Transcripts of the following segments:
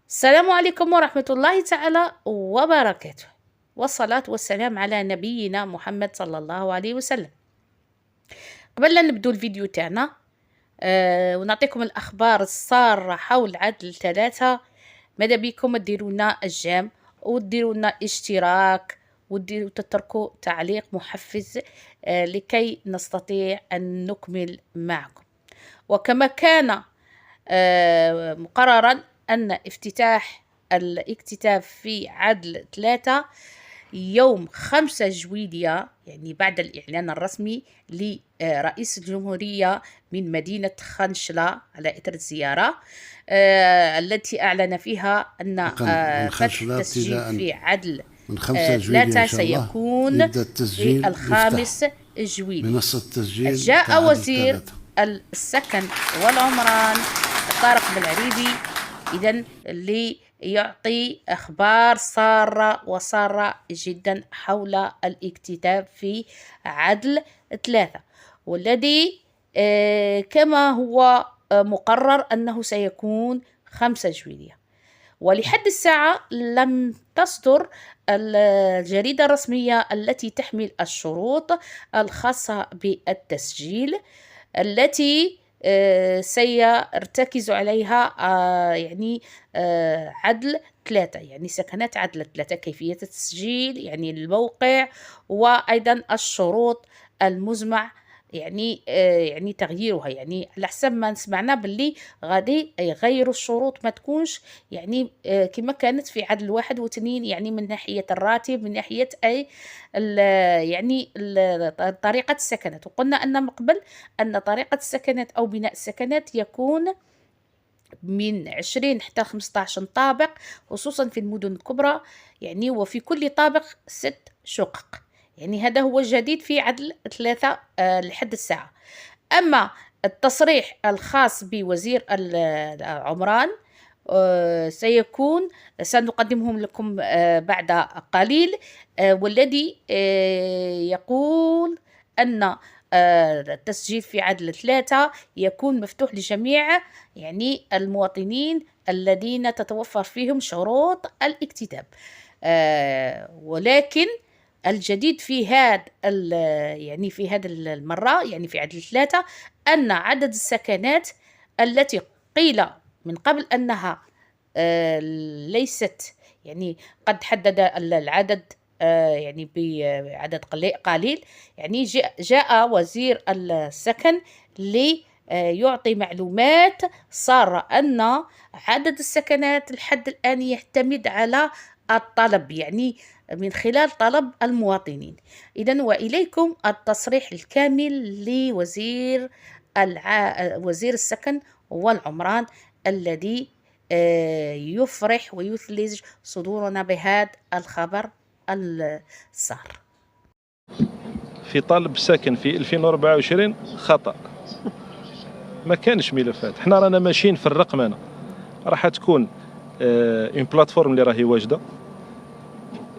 السلام عليكم ورحمة الله تعالى وبركاته، والصلاة والسلام على نبينا محمد صلى الله عليه وسلم. قبل لا نبدو الفيديو تاعنا ونعطيكم الأخبار السارة حول عدل 3. ماذا بكم ديروا لنا الجيم وديروا لنا اشتراك وتتركوا تعليق محفز لكي نستطيع أن نكمل معكم. وكما كان مقررا أن افتتاح الاكتتاب في عدل 3 يوم 5 جويلية، يعني بعد الإعلان الرسمي لرئيس الجمهورية من مدينة خنشلة على إثر الزيارة التي أعلن فيها أن فتح التسجيل في عدل من 5 جويلية 3 سيكون في 5 جويلية. منصة التسجيل جاء وزير السكن والعمران طارق بالعريبي إذن ليعطي أخبار سارة وسارة جدا حول الاكتتاب في عدل 3، والذي كما هو مقرر أنه سيكون 5 جويلية. ولحد الساعة لم تصدر الجريدة الرسمية التي تحمل الشروط الخاصة بالتسجيل التي سيرتكز عليها يعني عدل 3، يعني سكنات عدل 3، كيفية التسجيل، يعني الموقع، وأيضا الشروط المزمع يعني تغييرها، يعني على حسب ما سمعنا باللي غادي يغيروا الشروط ما تكونش يعني كما كانت في عدل 1 و2، يعني من ناحية الراتب، من ناحية يعني طريقة السكنات. وقلنا أن من قبل أن طريقة السكنات أو بناء السكنات يكون من 20 حتى 15 طابق، خصوصا في المدن الكبرى، يعني وفي كل طابق 6 شقق. يعني هذا هو الجديد في عدل 3 لحد الساعة. أما التصريح الخاص بوزير العمران سنقدمهم لكم بعد قليل، والذي يقول أن التسجيل في عدل 3 يكون مفتوح لجميع يعني المواطنين الذين تتوفر فيهم شروط الاكتتاب. ولكن الجديد في يعني في هذه المرة، يعني في عدل 3، أن عدد السكنات التي قيل من قبل أنها ليست، يعني قد حدد العدد يعني بعدد قليل، يعني جاء وزير السكن ليعطي معلومات سارة أن عدد السكنات لحد الآن يعتمد على الطلب، يعني من خلال طلب المواطنين. إذن وإليكم التصريح الكامل لوزير وزير السكن والعمران الذي يفرح ويثلج صدورنا بهذا الخبر السار. في طالب ساكن في 2024 خطأ، ما كانش ملفات. حنا رانا ماشيين في الرقمنه، راح تكون اون بلاتفورم اللي راهي واجده،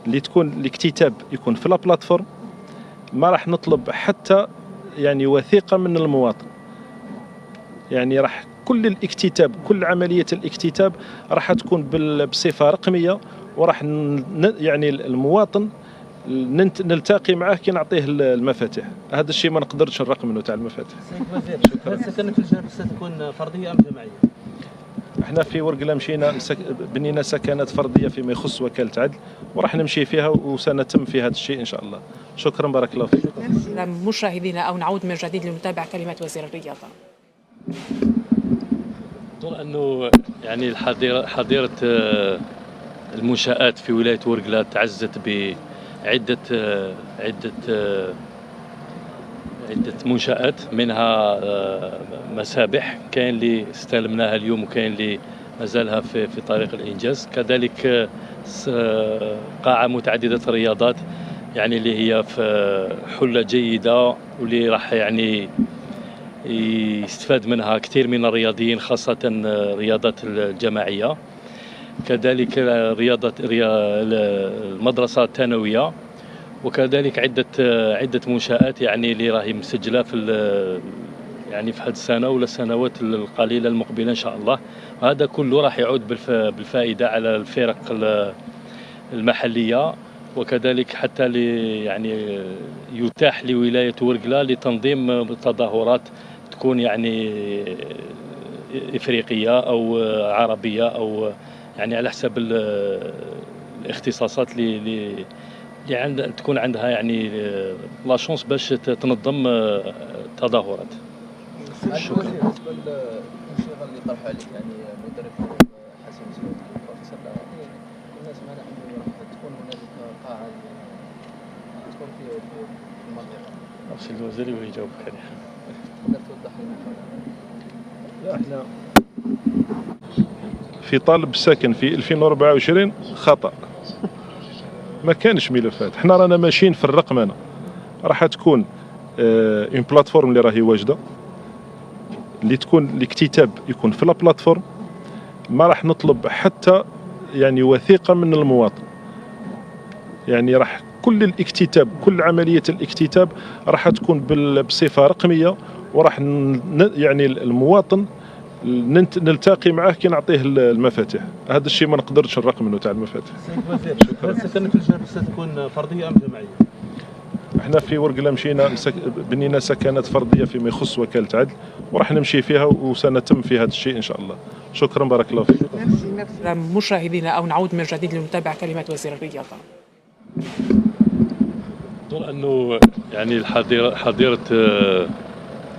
اللي تكون الاكتتاب يكون في لا بلاتفورم. ما راح نطلب حتى يعني وثيقه من المواطن، يعني راح كل الاكتتاب، كل عمليه الاكتتاب راح تكون بصفه رقميه، وراح يعني المواطن نلتقي معاه كي نعطيه المفاتيح. هذا الشيء ما نقدرش نرقم منه تاع المفاتيح. هل السكنات في الجانب ستكون فرديه ام جماعيه؟ احنا في ورقله مشينا بنينا سكنات فرديه فيما يخص وكاله عدل، وراح نمشي فيها وسنتم في هذا الشيء ان شاء الله. شكرا، بارك الله فيك. مشاهدينا او نعود من جديد لنتابع كلمات وزير الرياضه. أظن أنه يعني حظيرة المنشآت في ولاية ورقلة تعزت بعدة منشآت، منها مسابح كاين اللي استلمناها اليوم وكاين اللي مازالها في طريق الإنجاز. كذلك قاعة متعددة الرياضات، يعني اللي هي في حلة جيدة واللي راح يعني يستفاد منها كثير من الرياضيين، خاصة الرياضات الجماعية. كذلك المدرسة الثانوية، وكذلك عدة منشآت يعني اللي راهي مسجلة في يعني في هذه السنة ولا السنوات القليلة المقبلة إن شاء الله. هذا كله راح يعود بالفائدة على الفرق المحلية، وكذلك حتى يعني يتاح لولاية ورقلة لتنظيم تظاهرات تكون يعني إفريقية أو عربية أو يعني على حسب الاختصاصات اللي تكون عندها يعني لا شونس باش تنظم تظاهرات. شكرا. بالنسبه للانشغال اللي طرحوا عليك يعني مدرب حسن مسعود البروفيسور الناس معنا انه راح تكون هنالك قاعه تكون في المنطقه. نفس الوزير ويجاوبك عليها. تقدر توضح لنا؟ احنا في طالب ساكن في 2024 خطأ، ما كانش ملفات. حنا رانا ماشيين في الرقم. انا راح تكون اون بلاتفورم اللي راهي واجده، اللي تكون الاكتتاب يكون في لا بلاتفورم. ما راح نطلب حتى يعني وثيقه من المواطن، يعني راح كل الاكتتاب، كل عمليه الاكتتاب راح تكون بصفه رقميه، وراح يعني المواطن نلتقي معاه كي نعطيه المفاتيح. هذا الشيء ما نقدرش نرقم منه تاع المفاتيح. سيد وزير، هل سكنك الجنوب ستكون فرديه ام جماعيه؟ احنا في ورقله مشينا بنينا سكنات فرديه فيما يخص وكاله عدل، وراح نمشي فيها وسنتم في هذا الشيء ان شاء الله. شكرا، بارك الله فيك. مشاهدينا أو نعود من جديد لنتابع كلمات وزير الرياضة. أظن أنه يعني حظيرة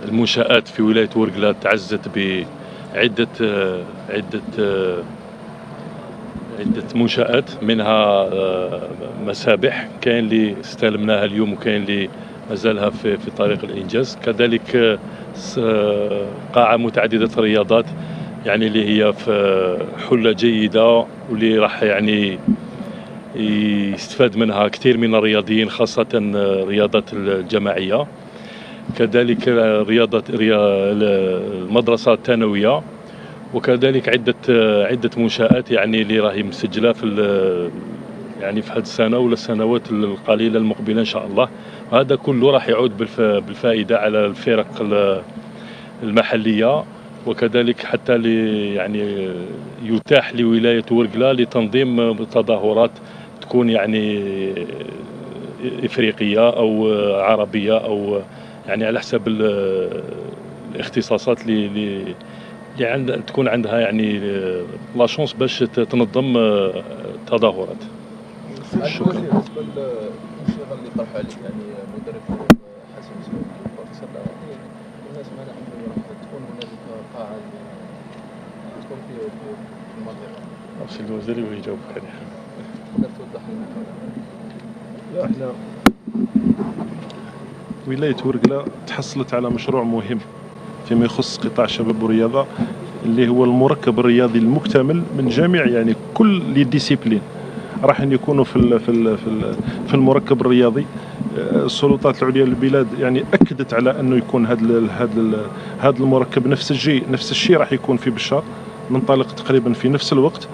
المنشآت في ولاية ورقلة تعزت بعدة منشآت، منها مسابح كاين اللي استلمناها اليوم وكاين اللي مازالها في طريق الإنجاز، كذلك قاعة متعددة الرياضات يعني اللي هي في حلة جيدة واللي راح يعني يستفاد منها كثير من الرياضيين، خاصة الرياضات الجماعية، كذلك المدرسة الثانوية، وكذلك عدة منشآت يعني اللي راهي مسجلة يعني في هذه السنة ولا السنوات القليلة المقبلة إن شاء الله. هذا كله راح يعود بالفائدة على الفرق المحلية، وكذلك حتى يعني يتاح لولاية ورقلة لتنظيم تظاهرات تكون يعني إفريقية أو عربية أو يعني على حسب الاختصاصات اللي تكون عندها يعني لا شونس باش تنظم تظاهرات. شكرا. بالنسبه للانشغال اللي طرحوا عليك يعني مدرب حسن مسعود البروفيسور الناس معنا انه راح تكون هنالك قاعه تكون في المنطقه. نفس الوزير ويجاوبك عليها. تقدر توضح لنا؟ احنا ولاية ورقلة تحصلت على مشروع مهم فيما يخص قطاع الشباب والرياضة، اللي هو المركب الرياضي المكتمل من جميع يعني كل لي ديسيبلين راح يكونوا في المركب الرياضي. السلطات العليا للبلاد يعني اكدت على انه يكون هذا المركب نفس الشيء راح يكون في بشار، ننطلق تقريبا في نفس الوقت،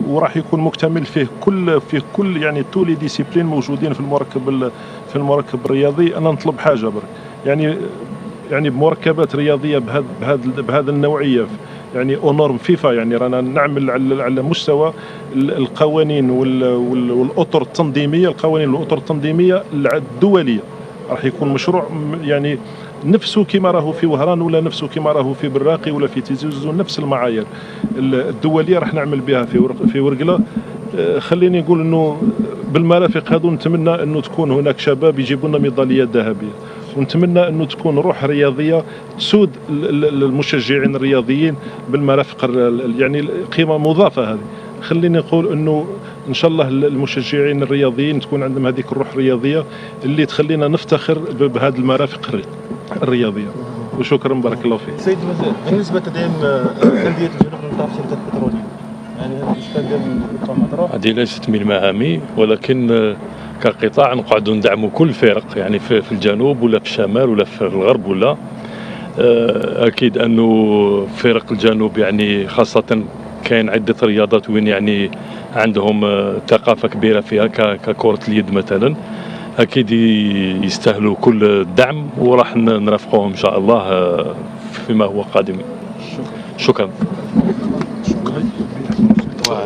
وراح يكون مكتمل فيه كل يعني تو لي ديسيبلين موجودين في المركب الرياضي. انا نطلب حاجه برك يعني بمركبات رياضيه بهذا النوعيه يعني اونورم فيفا، يعني رانا نعمل على مستوى القوانين والاطر التنظيميه، الدوليه. راح يكون مشروع يعني نفسه كما راهو في وهران ولا نفسه كما راهو في براقي ولا في تيزي وزو، نفس المعايير الدوليه راح نعمل بها في ورقله. خليني نقول انه بالمرافق هذو نتمنى انه تكون هناك شباب يجيبوا لنا ميداليات ذهبيه، ونتمنى انه تكون روح رياضيه تسود المشجعين الرياضيين بالمرافق، يعني قيمه مضافه هذه. خليني نقول انه ان شاء الله المشجعين الرياضيين تكون عندهم هذيك الروح الرياضيه اللي تخلينا نفتخر بهذه المرافق الرياضيه. وشكرا، بارك الله فيك. سيد الوزير، بالنسبه لتدعيم انديه الجنوب من طرف شركات بتروليه، يعني هذا الاشكال ديال قطاع مطروح هذه ليست من مهامي، ولكن كقطاع نقعدوا ندعموا كل الفرق يعني في الجنوب ولا في الشمال ولا في الغرب ولا اكيد انه فرق الجنوب يعني خاصه كاين عده رياضات وين يعني عندهم ثقافه كبيره فيها ككره اليد مثلا، اكيد يستاهلوا كل الدعم وراح نرافقوهم ان شاء الله فيما هو قادم. شكرا.